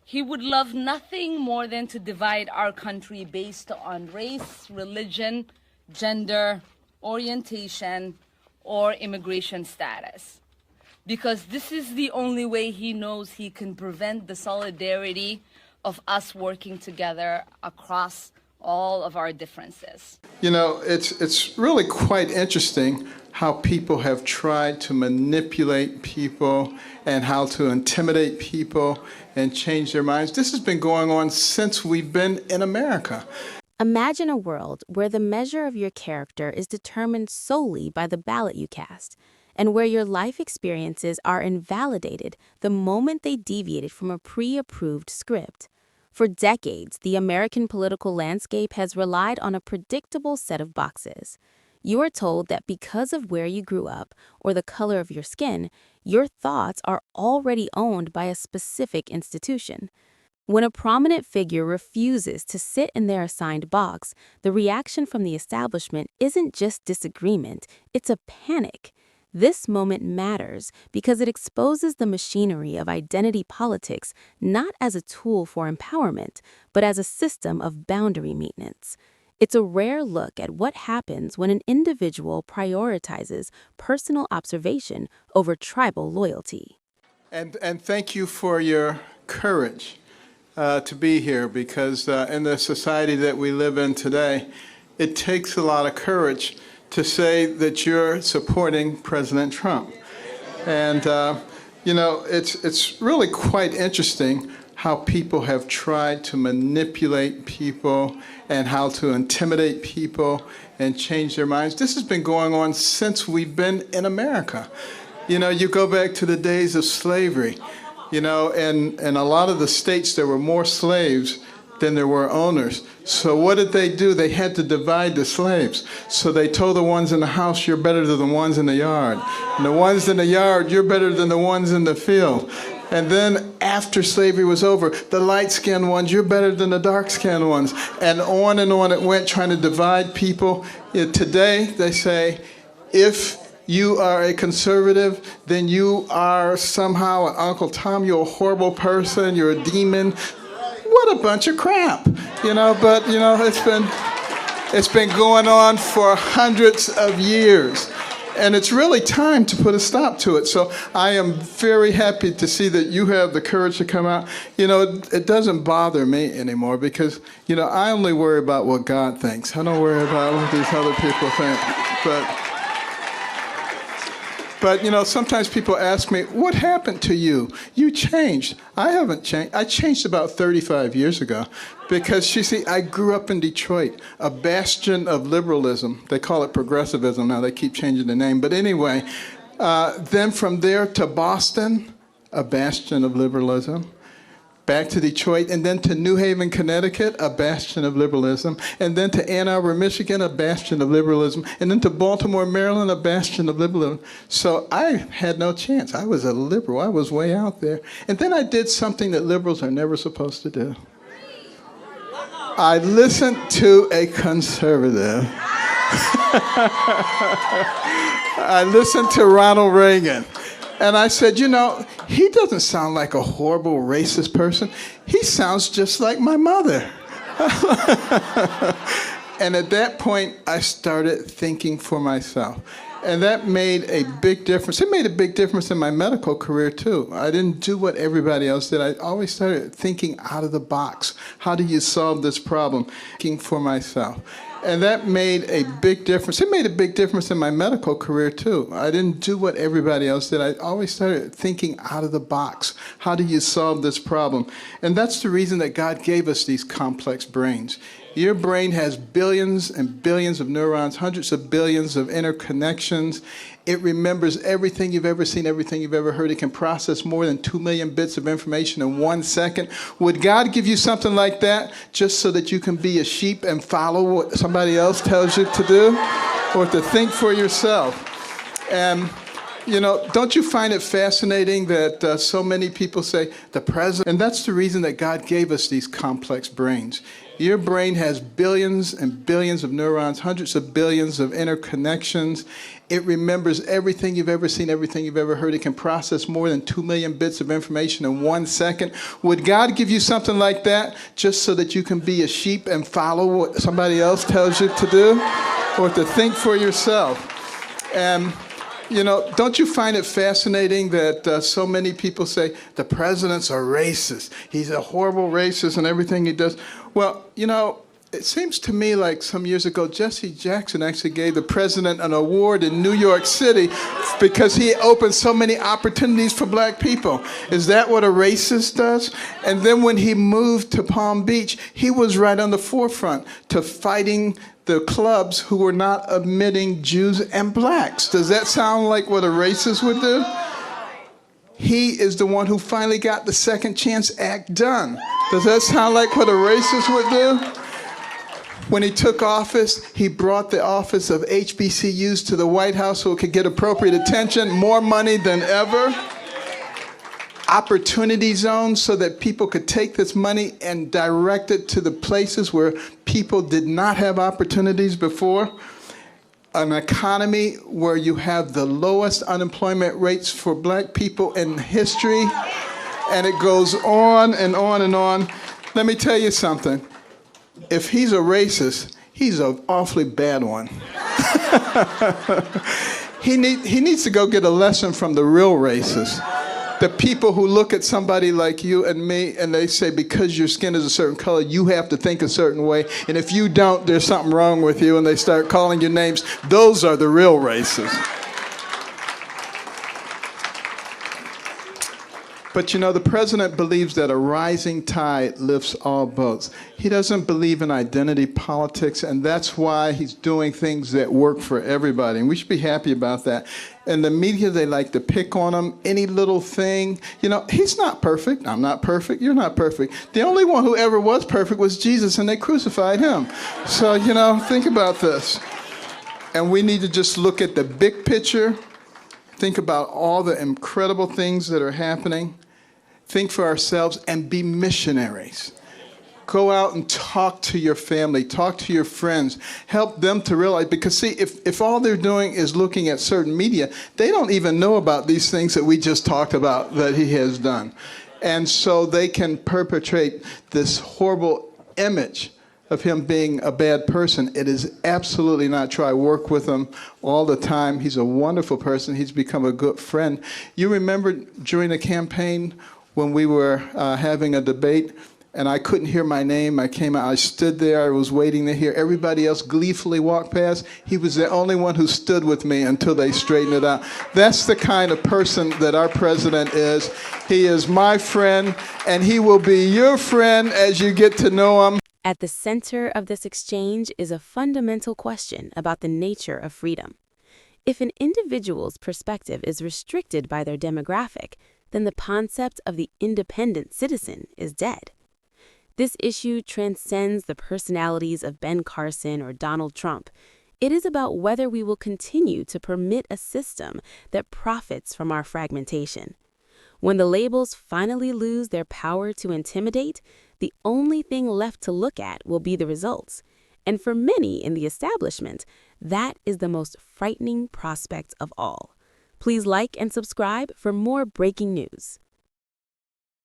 He would love nothing more than to divide our country based on race, religion, gender, orientation, or immigration status. Because this is the only way he knows he can prevent the solidarity of us working together across all of our differences. You know, it's really quite interesting how people have tried to manipulate people and how to intimidate people and change their minds. This has been going on since we've been in America. Imagine a world where the measure of your character is determined solely by the ballot you cast, and where your life experiences are invalidated the moment they deviated from a pre-approved script. For decades, the American political landscape has relied on a predictable set of boxes. You are told that because of where you grew up or the color of your skin, your thoughts are already owned by a specific institution. When a prominent figure refuses to sit in their assigned box, the reaction from the establishment isn't just disagreement, it's a panic. This moment matters because it exposes the machinery of identity politics not as a tool for empowerment, but as a system of boundary maintenance. It's a rare look at what happens when an individual prioritizes personal observation over tribal loyalty. And thank you for your courage to be here, because in the society that we live in today, it takes a lot of courage to say that you're supporting President Trump. And, you know, it's really quite interesting how people have tried to manipulate people and how to intimidate people and change their minds. This has been going on since we've been in America. You know, you go back to the days of slavery, you know, and in a lot of the states there were more slaves than there were owners. So what did they do? They had to divide the slaves. So they told the ones in the house, you're better than the ones in the yard. And the ones in the yard, you're better than the ones in the field. And then after slavery was over, the light-skinned ones, you're better than the dark-skinned ones. And on it went, trying to divide people. Today, they say, if you are a conservative, then you are somehow an Uncle Tom, you're a horrible person, you're a demon. What a bunch of crap, you know, but, you know, it's been going on for hundreds of years. And it's really time to put a stop to it. So I am very happy to see that you have the courage to come out. You know, it doesn't bother me anymore because, you know, I only worry about what God thinks. I don't worry about what these other people think. But, you know, sometimes people ask me, what happened to you? You changed. I haven't changed. I changed about 35 years ago because, you see, I grew up in Detroit, a bastion of liberalism. They call it progressivism now. They keep changing the name. But anyway, then from there to Boston, a bastion of liberalism. Back to Detroit, and then to New Haven, Connecticut, a bastion of liberalism, and then to Ann Arbor, Michigan, a bastion of liberalism, and then to Baltimore, Maryland, a bastion of liberalism. So I had no chance. I was a liberal. I was way out there. And then I did something that liberals are never supposed to do. I listened to a conservative. I listened to Ronald Reagan. And I said, you know, he doesn't sound like a horrible racist person. He sounds just like my mother. And at that point, I started thinking for myself. And that made a big difference. It made a big difference in my medical career, too. I didn't do what everybody else did. I always started thinking out of the box. How do you solve this problem? Thinking for myself. And that made a big difference. It made a big difference in my medical career, too. I didn't do what everybody else did. I always started thinking out of the box. How do you solve this problem? And that's the reason that God gave us these complex brains. Your brain has billions and billions of neurons, hundreds of billions of interconnections. It remembers everything you've ever seen, everything you've ever heard. It can process more than 2 million bits of information in 1 second. Would God give you something like that just so that you can be a sheep and follow what somebody else tells you to do? Or to think for yourself? And, you know, don't you find it fascinating that so many people say, the president? And that's the reason that God gave us these complex brains. Your brain has billions and billions of neurons, hundreds of billions of interconnections. It remembers everything you've ever seen, everything you've ever heard. It can process more than 2 million bits of information in 1 second. Would God give you something like that just so that you can be a sheep and follow what somebody else tells you to do, or to think for yourself? And don't you find it fascinating that so many people say the president's a racist? He's a horrible racist and everything he does. Well, it seems to me like some years ago, Jesse Jackson actually gave the president an award in New York City because he opened so many opportunities for black people. Is that what a racist does? And then when he moved to Palm Beach, he was right on the forefront to fighting the clubs who were not admitting Jews and blacks. Does that sound like what a racist would do? He is the one who finally got the Second Chance Act done. Does that sound like what a racist would do? When he took office, he brought the office of HBCUs to the White House so it could get appropriate attention, more money than ever. Opportunity zones so that people could take this money and direct it to the places where people did not have opportunities before. An economy where you have the lowest unemployment rates for black people in history. And it goes on and on and on. Let me tell you something. If he's a racist, he's an awfully bad one. He needs to go get a lesson from the real racists. The people who look at somebody like you and me and they say, because your skin is a certain color, you have to think a certain way. And if you don't, there's something wrong with you. And they start calling you names. Those are the real racists. But the president believes that a rising tide lifts all boats. He doesn't believe in identity politics, and that's why he's doing things that work for everybody. And we should be happy about that. And the media, they like to pick on him, any little thing. He's not perfect. I'm not perfect. You're not perfect. The only one who ever was perfect was Jesus, and they crucified him. So, think about this. And we need to just look at the big picture, think about all the incredible things that are happening. Think for ourselves and be missionaries. Go out and talk to your family, talk to your friends, help them to realize, because see, if all they're doing is looking at certain media, they don't even know about these things that we just talked about that he has done. And so they can perpetrate this horrible image of him being a bad person. It is absolutely not true. I work with him all the time. He's a wonderful person. He's become a good friend. You remember during the campaign when we were having a debate and I couldn't hear my name. I came out, I stood there, I was waiting to hear everybody else gleefully walk past. He was the only one who stood with me until they straightened it out. That's the kind of person that our president is. He is my friend, and he will be your friend as you get to know him. At the center of this exchange is a fundamental question about the nature of freedom. If an individual's perspective is restricted by their demographic, then the concept of the independent citizen is dead. This issue transcends the personalities of Ben Carson or Donald Trump. It is about whether we will continue to permit a system that profits from our fragmentation. When the labels finally lose their power to intimidate, the only thing left to look at will be the results. And for many in the establishment, that is the most frightening prospect of all. Please like and subscribe for more breaking news.